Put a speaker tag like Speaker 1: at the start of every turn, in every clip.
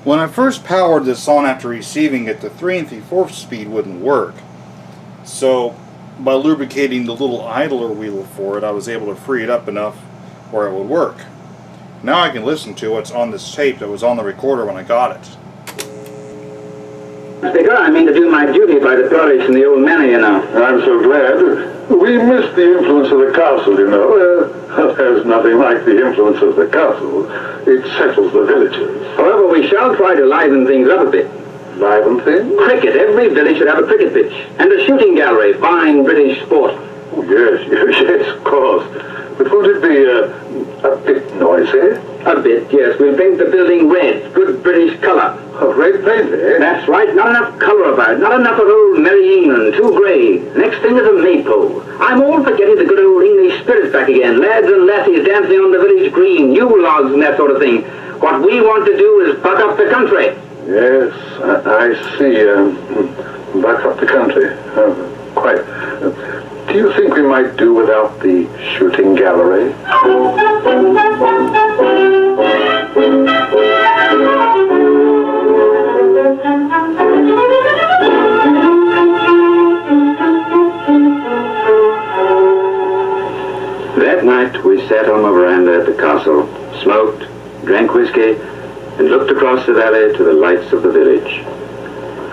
Speaker 1: When I first powered this on after receiving it, the 3 3/4 speed wouldn't work. So by lubricating the little idler wheel for it, I was able to free it up enough where it would work. Now I can listen to what's on this tape that was on the recorder when I got it.
Speaker 2: Speaker, I mean to do my duty by the Polish and the old manor, you know.
Speaker 3: I'm so glad. We missed the influence of the castle, you know. There's nothing like the influence of the castle. It settles the villages.
Speaker 2: However, we shall try to liven things up a bit.
Speaker 3: Liven things?
Speaker 2: Cricket. Every village should have a cricket pitch. And a shooting gallery. Fine British sport.
Speaker 3: Oh, yes, of course. But won't it be a bit noisy?
Speaker 2: A bit, yes. We'll paint the building red. Good British colour.
Speaker 3: Oh, red paint, eh?
Speaker 2: That's right. Not enough colour about it. Not enough of old Merry England. Too grey. Next thing is a maypole. I'm all for getting the good old English spirit back again. Lads and lassies dancing on the village green. Yule logs and that sort of thing. What we want to do is buck up the country.
Speaker 3: Yes, I see. Buck up the country. Quite. Do you think we might do without the shooting gallery?
Speaker 2: That night we sat on the veranda at the castle, smoked, drank whiskey, and looked across the valley to the lights of the village.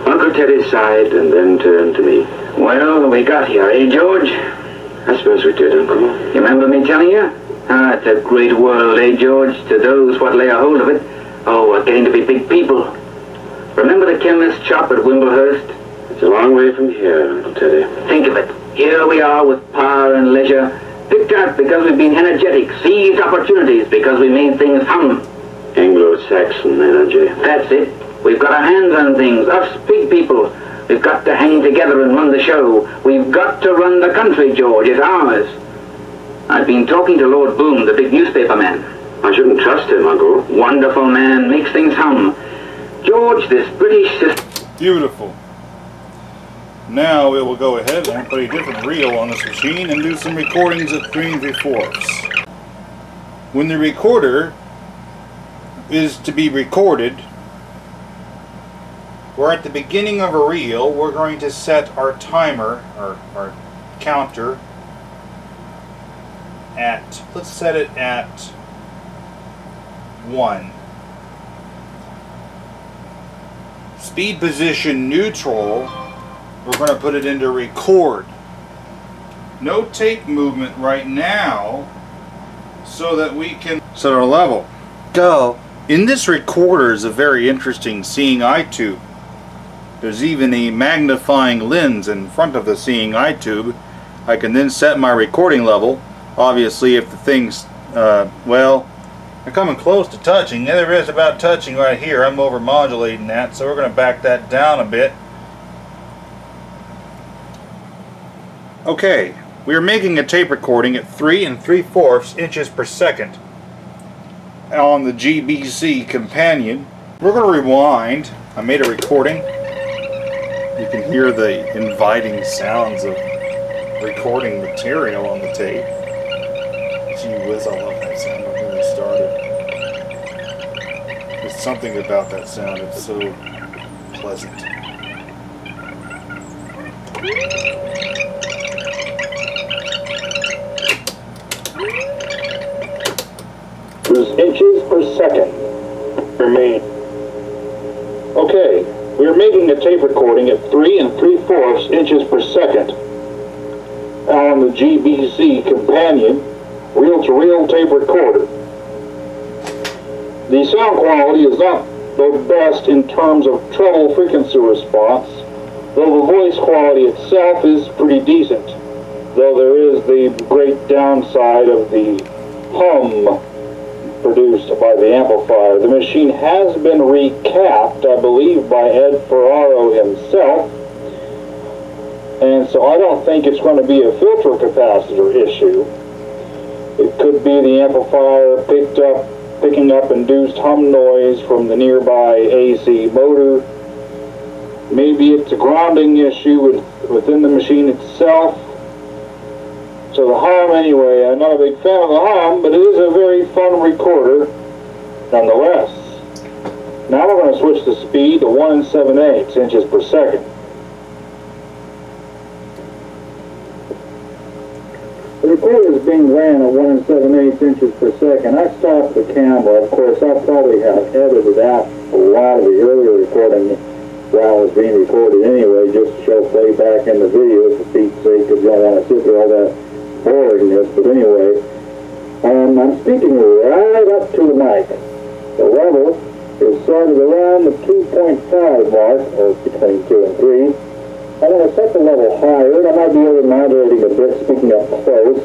Speaker 2: Uncle Teddy sighed and then turned to me. Well, we got here, eh, George? I suppose we did, Uncle. You remember me telling you? It's a great world, eh, George, to those what lay a hold of it. Oh, we're getting to be big people. Remember the chemist's shop at Wimblehurst? It's a long way from here, Uncle Teddy. Think of it. Here we are with power and leisure, picked out because we've been energetic, seized opportunities because we made things hum. Anglo-Saxon energy. That's it. We've got our hands on things, us big people. We've got to hang together and run the show. We've got to run the country, George. It's ours. I've been talking to Lord Boom, the big newspaper man. I shouldn't trust him, Uncle. Wonderful man, makes things hum. George, this British system...
Speaker 1: Beautiful. Now we will go ahead and put a different reel on this machine and do some recordings at 3 3/4. When the recorder is to be recorded, we're at the beginning of a reel. We're going to set our timer, our counter, at, let's set it at 1. Speed position neutral, we're going to put it into record. No tape movement right now, so that we can set our level. Go. In this recorder is a very interesting seeing eye tube. There's even a magnifying lens in front of the seeing eye tube. I can then set my recording level. Obviously, if the thing's, well, they're coming close to touching. There is about touching right here. I'm over modulating that, so we're going to back that down a bit. Okay, we are making a tape recording at 3 3/4 inches per second on the GBC companion. We're going to rewind. I made a recording. You can hear the inviting sounds of recording material on the tape. Gee whiz, I love that sound when it started. There's something about that sound, it's so pleasant.
Speaker 3: Inches per second. Remain. Okay, we are making a tape recording at 3 3/4 inches per second on the GBC companion reel-to-reel tape recorder. The sound quality is not the best in terms of treble frequency response, though the voice quality itself is pretty decent, though there is the great downside of the hum produced by the amplifier. The machine has been recapped, I believe, by Ed Ferraro himself, and so I don't think it's going to be a filter capacitor issue. It could be the amplifier picking up induced hum noise from the nearby AC motor. Maybe it's a grounding issue within the machine itself. So the hum, anyway, I'm not a big fan of the hum, but it is a very fun recorder nonetheless. Now we're going to switch the speed to 1 7/8 inches per second. The recorder is being ran at 1 7/8 inches per second. I stopped the camera. Of course, I probably have edited out a lot of the earlier recording while it was being recorded anyway, just to show playback in the video for Pete's sake, because you don't want to sit through all that boringness. But anyway, I'm speaking right up to the mic. The level is started around the 2.5 mark, or between 2 and 3. I'm going to set the level higher, and I might be able to modulating a bit, speaking up close.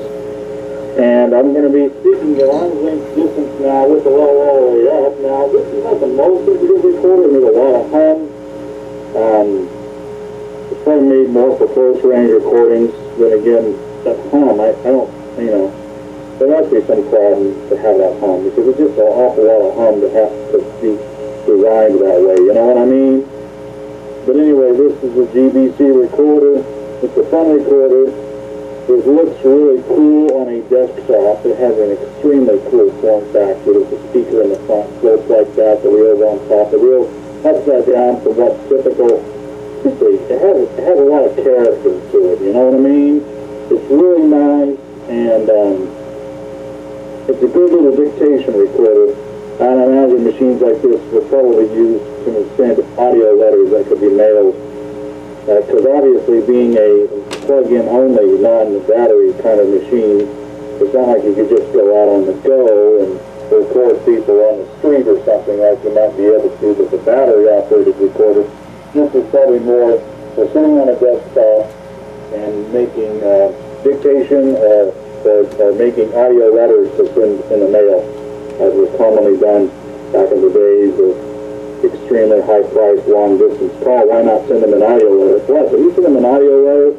Speaker 3: And I'm going to be speaking at arm's length distance now with the level all the way up. Now, this is not the most sensitive recorder. There's a lot of hum. It's probably made more for close range recordings. Then again, that hum, I don't, there must be some problem to have that hum, because it's just an awful lot of hum to have to be designed that way, you know what I mean? But anyway, this is a GBC recorder. It's a fun recorder. It looks really cool on a desktop. It has an extremely cool form factor. There's a speaker in the front, slopes like that, the wheels on top, the wheels upside down from what's typical. It has a lot of character to it, you know what I mean? It's really nice, and it's a good little dictation recorder. I imagine machines like this will probably use some send audio letters that could be mailed. Because obviously being a plug-in only, non-battery kind of machine, it's not like you could just go out on the go and record people on the street or something like you might be able to with a battery-operated recorder. This is probably more for sitting on a desktop and making dictation or making audio letters to send in the mail, as was commonly done back in the days of extremely high-priced, long-distance call. Why not send them an audio letter? Plus, if you send them an audio letter,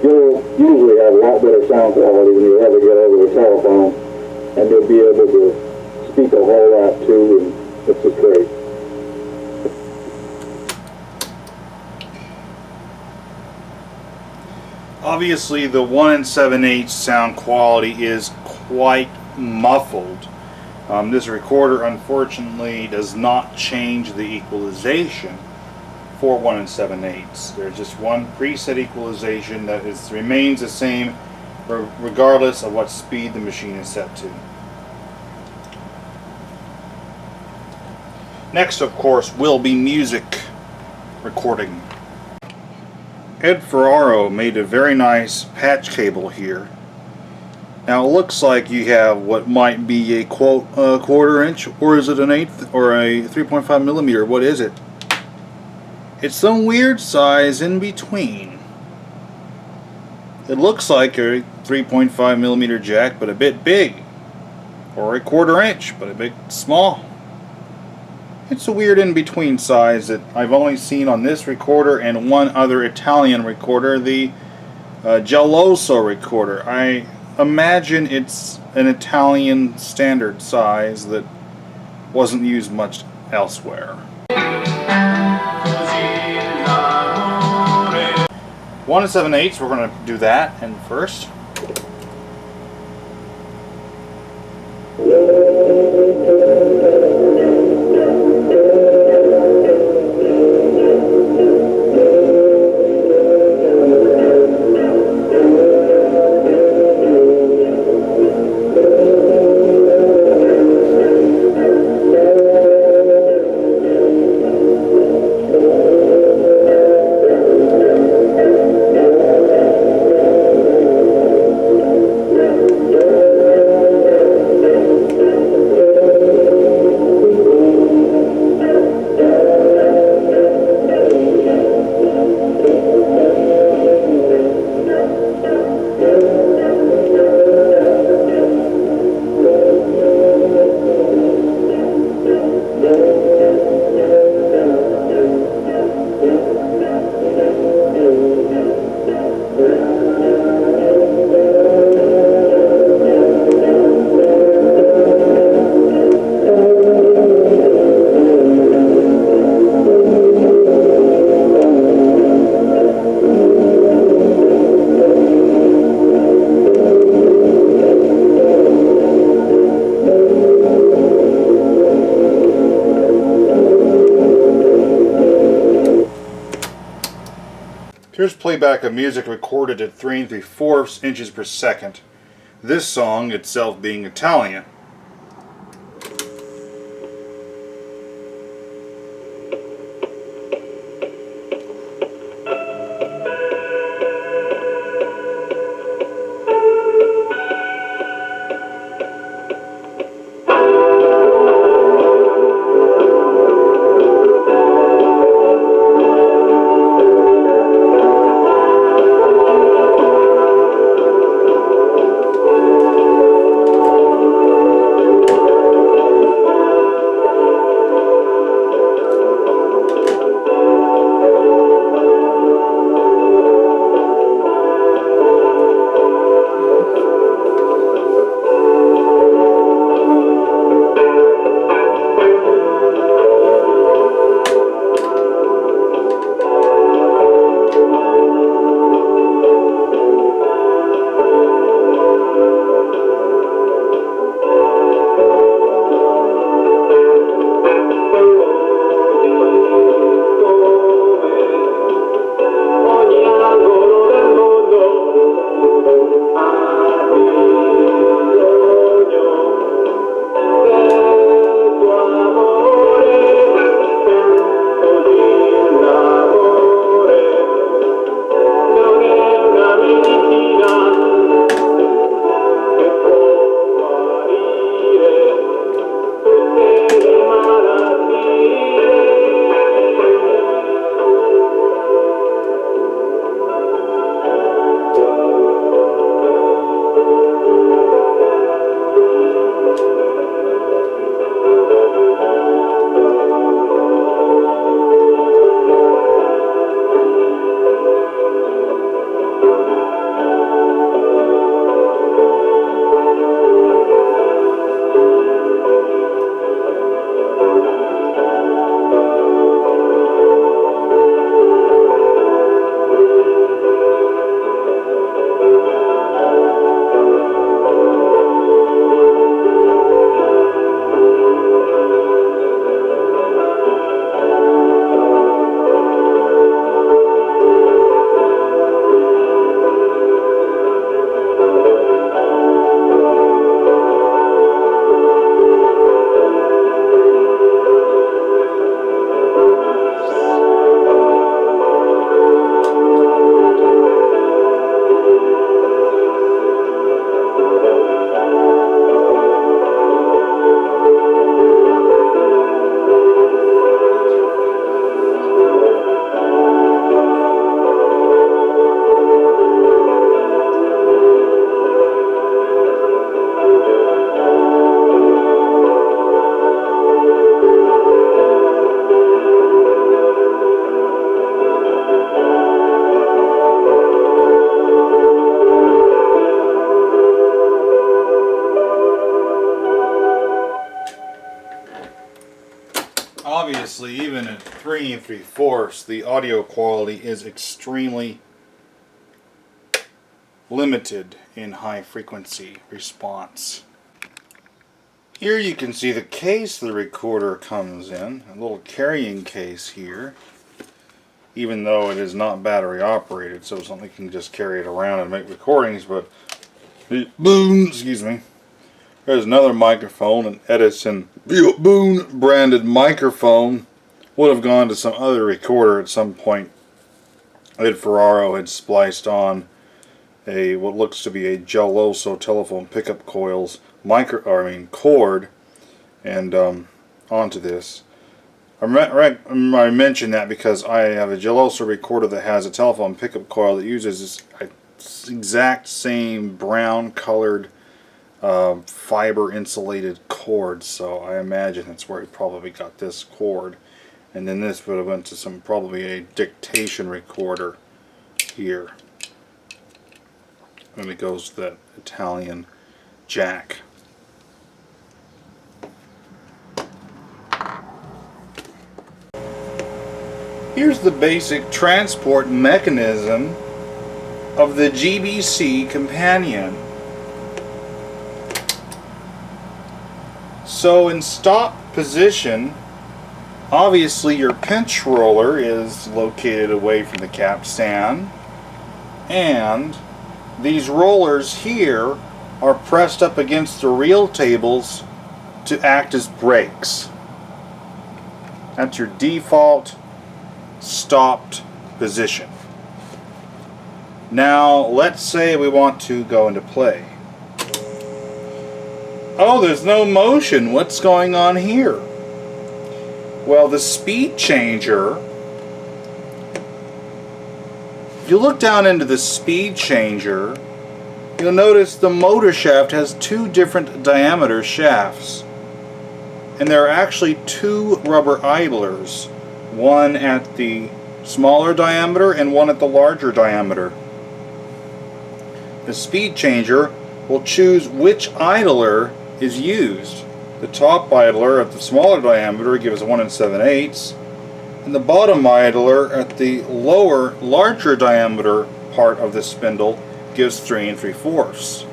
Speaker 3: you'll usually have a lot better sound quality when you ever get over the telephone, and you'll be able to speak a whole lot too, and it's just great.
Speaker 1: Obviously, the 1 7/8 sound quality is quite muffled. This recorder, unfortunately, does not change the equalization for 1 7/8. There's just one preset equalization that remains the same regardless of what speed the machine is set to. Next, of course, will be music recording. Ed Ferraro made a very nice patch cable here. Now it looks like you have what might be a quarter inch, or is it an eighth, or a 3.5 millimeter? What is it? It's some weird size in between. It looks like a 3.5 millimeter jack, but a bit big, or a quarter inch, but a bit small. It's a weird in-between size that I've only seen on this recorder and one other Italian recorder, the Geloso recorder. I imagine it's an Italian standard size that wasn't used much elsewhere. 1 7/8, we're going to do that, and first. Here's playback of music recorded at 3 3/4 inches per second. This song itself being Italian. Obviously, even at 3 3/4, the audio quality is extremely limited in high frequency response. Here you can see the case the recorder comes in, a little carrying case here, even though it is not battery operated, so something can just carry it around and make recordings, but boom, excuse me. There's another microphone, an Edison Boone branded microphone. Would have gone to some other recorder at some point. Ed Ferraro had spliced on a what looks to be a Geloso telephone pickup coils cord, and onto this. I mention that because I have a Geloso recorder that has a telephone pickup coil that uses this exact same brown colored fiber insulated cord, so I imagine that's where he probably got this cord. And then this would have went to probably a dictation recorder here. And it goes to that Italian jack. Here's the basic transport mechanism of the GBC companion. So in stop position, Obviously your pinch roller is located away from the capstan, and these rollers here are pressed up against the reel tables to act as brakes. That's your default stopped position. Now let's say we want to go into play. Oh, there's no motion. What's going on here? Well, the speed changer, if you look down into the speed changer, you'll notice the motor shaft has two different diameter shafts. And there are actually two rubber idlers, one at the smaller diameter and one at the larger diameter. The speed changer will choose which idler is used. The top idler at the smaller diameter gives 1 7/8, and the bottom idler at the lower, larger diameter part of the spindle gives 3 3/4.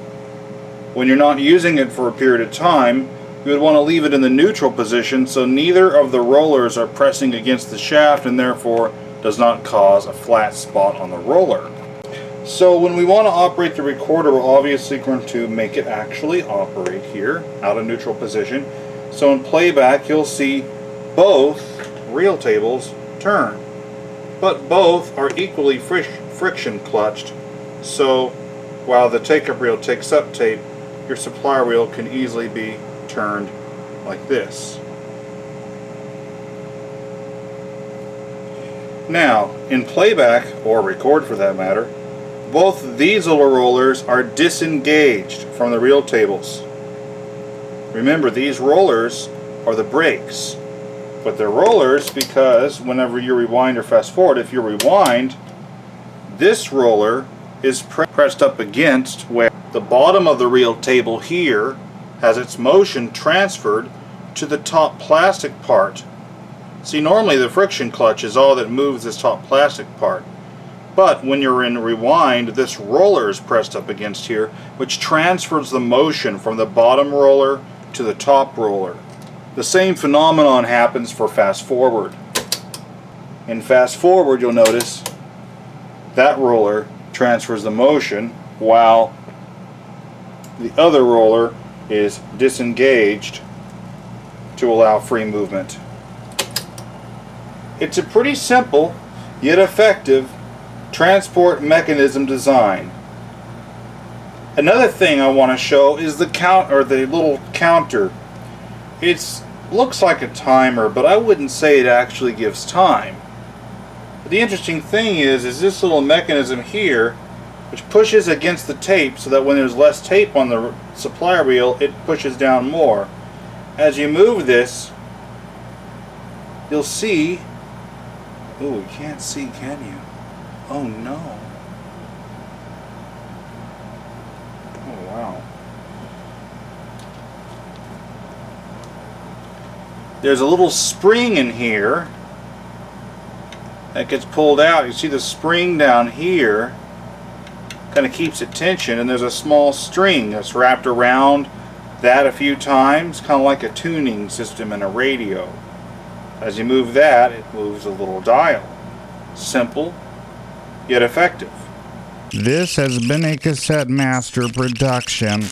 Speaker 1: When you're not using it for a period of time, you would want to leave it in the neutral position so neither of the rollers are pressing against the shaft and therefore does not cause a flat spot on the roller. So when we want to operate the recorder, we're obviously going to make it actually operate here, out of neutral position. So in playback, you'll see both reel tables turn, but both are equally friction clutched. So while the take-up reel takes up tape, your supply reel can easily be turned like this. Now, in playback, or record for that matter, both these little rollers are disengaged from the reel tables. Remember, these rollers are the brakes, but they're rollers because whenever you rewind or fast forward, if you rewind, this roller is pressed up against where the bottom of the reel table here has its motion transferred to the top plastic part. See, normally the friction clutch is all that moves this top plastic part. But when you're in rewind, this roller is pressed up against here, which transfers the motion from the bottom roller to the top roller. The same phenomenon happens for fast forward. In fast forward, you'll notice that roller transfers the motion while the other roller is disengaged to allow free movement. It's a pretty simple yet effective transport mechanism design. Another thing I want to show is the the little counter. It looks like a timer, but I wouldn't say it actually gives time. But the interesting thing is this little mechanism here, which pushes against the tape so that when there's less tape on the supply reel, it pushes down more. As you move this, you'll see. Oh, you can't see, can you? Oh no. Oh wow. There's a little spring in here that gets pulled out. You see the spring down here kind of keeps it tension, and there's a small string that's wrapped around that a few times, kind of like a tuning system in a radio. As you move that, it moves a little dial. Simple yet effective.
Speaker 4: This has been a Cassette Master production.